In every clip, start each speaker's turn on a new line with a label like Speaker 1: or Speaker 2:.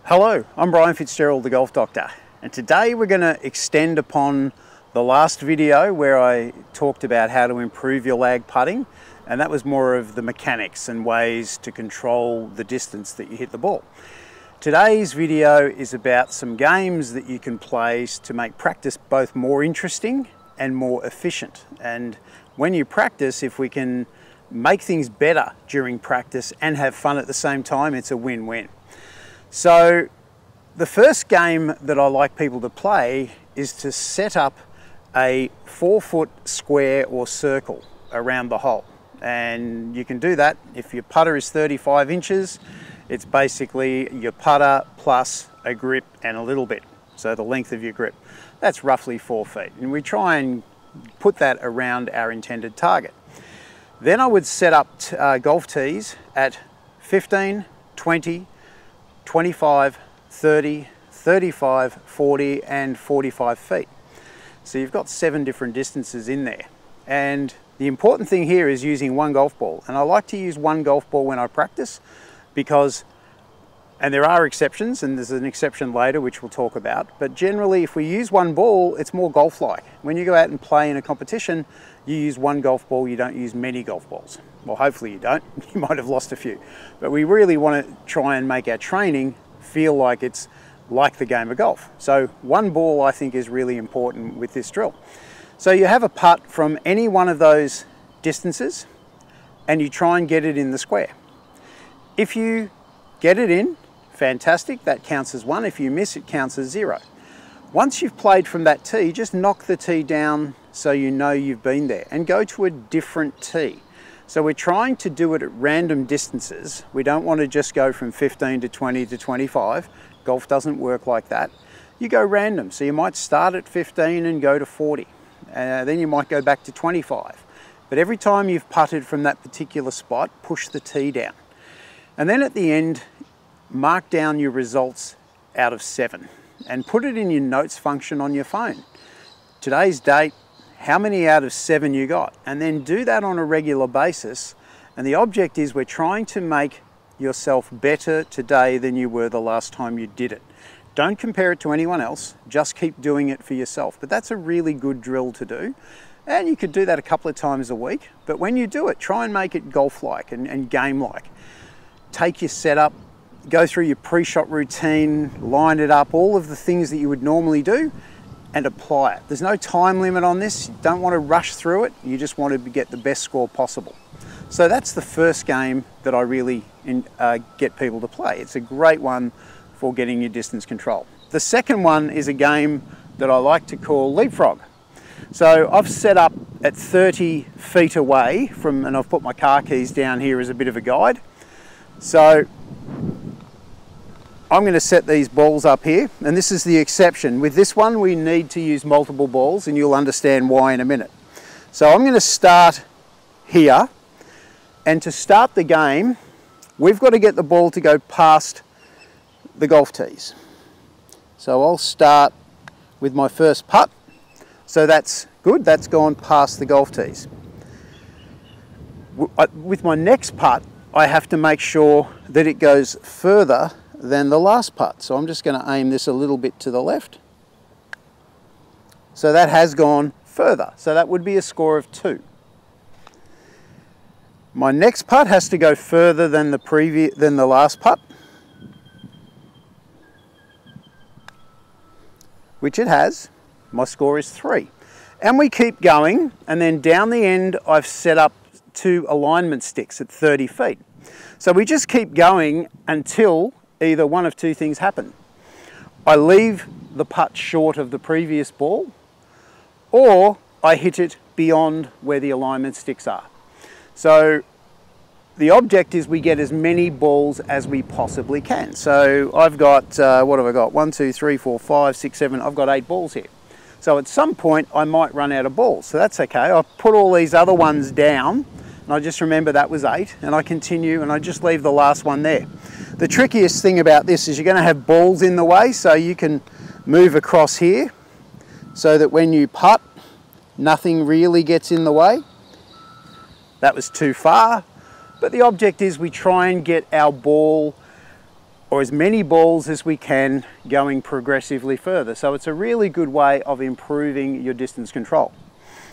Speaker 1: Hello, I'm Brian Fitzgerald, the Golf Doctor, and today we're going to extend upon the last video where I talked about how to improve your lag putting, and that was more of the mechanics and ways to control the distance that you hit the ball. Today's video is about some games that you can play to make practice both more interesting and more efficient. And when you practice, if we can make things better during practice and have fun at the same time, it's a win-win. So the first game that I like people to play is to set up a 4-foot square or circle around the hole. And you can do that if your putter is 35 inches. It's basically your putter plus a grip and a little bit. So the length of your grip. That's roughly 4 feet. And we try and put that around our intended target. Then I would set up golf tees at 15, 20, 25, 30, 35, 40 and 45 feet. So you've got 7 different distances in there. And the important thing here is using one golf ball. And I like to use one golf ball when I practice because, and there are exceptions, and there's an exception later which we'll talk about, but generally if we use one ball, it's more golf-like. When you go out and play in a competition, you use one golf ball, you don't use many golf balls. Well, hopefully you don't, you might have lost a few. But we really want to try and make our training feel like it's like the game of golf. So one ball I think is really important with this drill. So you have a putt from any one of those distances and you try and get it in the square. If you get it in, fantastic, that counts as 1. If you miss, it counts as 0. Once you've played from that tee, just knock the tee down so you know you've been there and go to a different tee. So we're trying to do it at random distances. We don't want to just go from 15 to 20 to 25. Golf doesn't work like that. You go random. So you might start at 15 and go to 40. Then you might go back to 25. But every time you've putted from that particular spot, push the tee down. And then at the end, mark down your results out of 7 and put it in your notes function on your phone. Today's date, how many out of 7 you got, and then do that on a regular basis. And the object is we're trying to make yourself better today than you were the last time you did it. Don't compare it to anyone else, just keep doing it for yourself. But that's a really good drill to do. And you could do that a couple of times a week, but when you do it, try and make it golf-like and game-like. Take your setup, go through your pre-shot routine, line it up, all of the things that you would normally do, and apply it. There's no time limit on this. You don't want to rush through it. You just want to get the best score possible. So that's the first game that I really get people to play. It's a great one for getting your distance control. The second one is a game that I like to call Leapfrog. So I've set up at 30 feet away from, and I've put my car keys down here as a bit of a guide. So I'm going to set these balls up here, and this is the exception. With this one we need to use multiple balls, and you'll understand why in a minute. So I'm going to start here, and to start the game we've got to get the ball to go past the golf tees. So I'll start with my first putt. So that's good, that's gone past the golf tees. With my next putt I have to make sure that it goes further than the last putt. So I'm just going to aim this a little bit to the left. So that has gone further. So that would be a score of 2. My next putt has to go further than the last putt, which it has. My score is 3. And we keep going, and then down the end I've set up 2 alignment sticks at 30 feet. So we just keep going until either one of 2 things happen. I leave the putt short of the previous ball, or I hit it beyond where the alignment sticks are. So the object is we get as many balls as we possibly can. So I've got, what have I got? 1, 2, 3, 4, 5, 6, 7, I've got 8 balls here. So at some point I might run out of balls, so that's okay. I'll put all these other ones down, and I just remember that was 8, and I continue and I just leave the last one there. The trickiest thing about this is you're going to have balls in the way, so you can move across here so that when you putt, nothing really gets in the way. That was too far, but the object is we try and get our ball or as many balls as we can going progressively further. So it's a really good way of improving your distance control.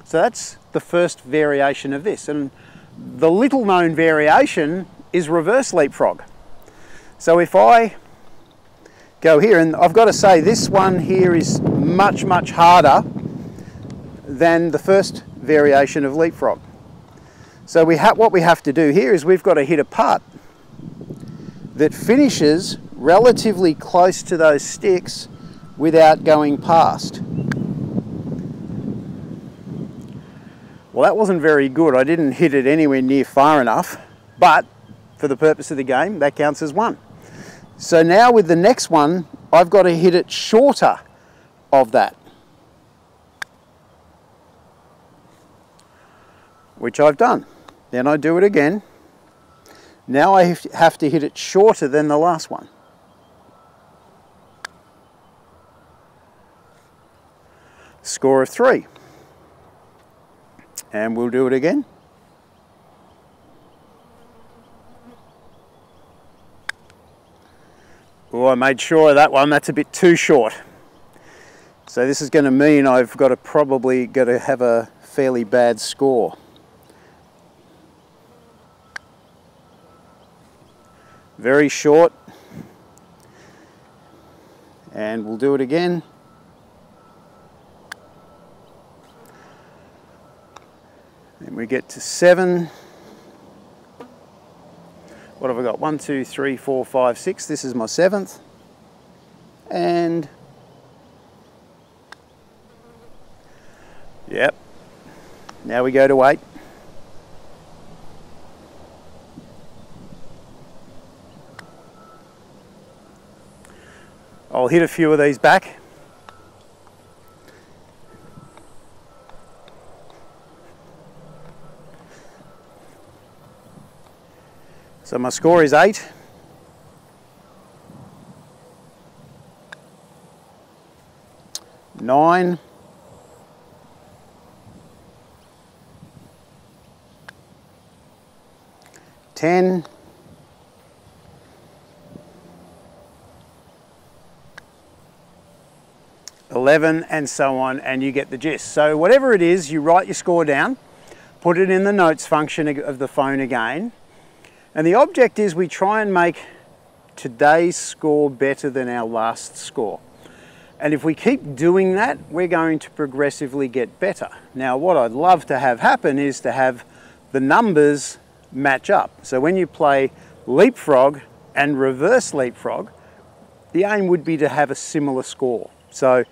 Speaker 1: So that's the first variation of this. And the little known variation is reverse leapfrog. So if I go here, and I've got to say this one here is much, much harder than the first variation of leapfrog. So what we have to do here is we've got to hit a putt that finishes relatively close to those sticks without going past. Well, that wasn't very good. I didn't hit it anywhere near far enough, but for the purpose of the game, that counts as one. So now with the next one, I've got to hit it shorter of that, which I've done. Then I do it again. Now I have to hit it shorter than the last one. Score of 3. And we'll do it again. Oh, I made sure of that one. That's a bit too short. So this is going to mean I've got to probably have a fairly bad score. Very short. And we'll do it again. Then we get to 7. What have I got? 1, 2, 3, 4, 5, 6. This is my 7th. And yep. Now we go to 8. I'll hit a few of these back. So my score is 8. Nine. 10. 11, and so on, and you get the gist. So whatever it is, you write your score down, put it in the notes function of the phone again, and the object is we try and make today's score better than our last score. And if we keep doing that, we're going to progressively get better. Now, what I'd love to have happen is to have the numbers match up. So when you play leapfrog and reverse leapfrog, the aim would be to have a similar score. So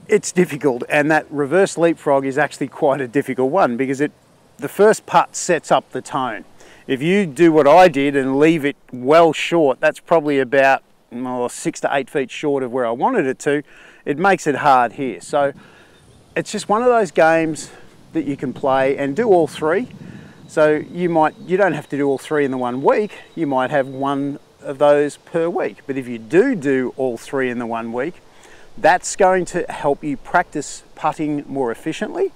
Speaker 1: it's difficult, and that reverse leapfrog is actually quite a difficult one because the first putt sets up the tone. If you do what I did and leave it well short, that's probably about 6 to 8 feet short of where I wanted it to. It makes it hard here. So it's just one of those games that you can play and do all three. So you don't have to do all three in the 1 week. You might have one of those per week. But if you do all three in the 1 week, that's going to help you practice putting more efficiently.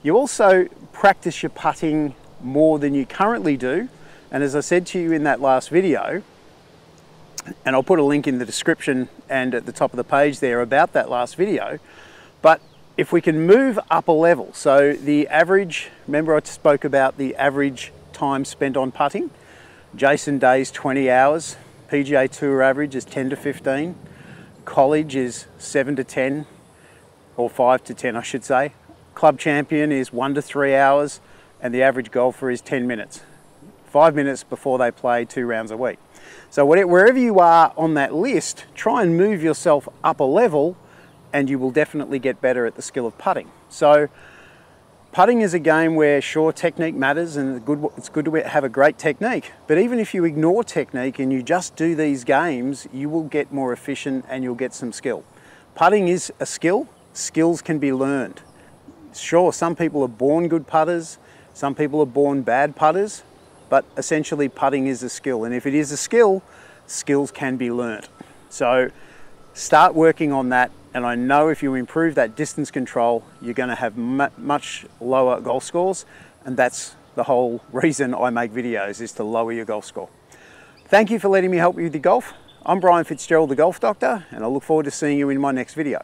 Speaker 1: You also practice your putting more than you currently do. And as I said to you in that last video, and I'll put a link in the description and at the top of the page there about that last video, but if we can move up a level, so the average, remember I spoke about the average time spent on putting? Jason Day's 20 hours, PGA Tour average is 10 to 15, college is 7 to 10, or 5 to 10 I should say, club champion is 1 to 3 hours, and the average golfer is 10 minutes. 5 minutes before they play 2 rounds a week. So wherever you are on that list, try and move yourself up a level and you will definitely get better at the skill of putting. So putting is a game where sure, technique matters, and it's good to have a great technique, but even if you ignore technique and you just do these games, you will get more efficient and you'll get some skill. Putting is a skill. Skills can be learned. Sure, some people are born good putters, some people are born bad putters, but essentially putting is a skill, and if it is a skill, skills can be learnt. So start working on that, and I know if you improve that distance control, you're going to have much lower golf scores, and that's the whole reason I make videos, is to lower your golf score. Thank you for letting me help you with your golf. I'm Brian Fitzgerald, the Golf Doctor, and I look forward to seeing you in my next video.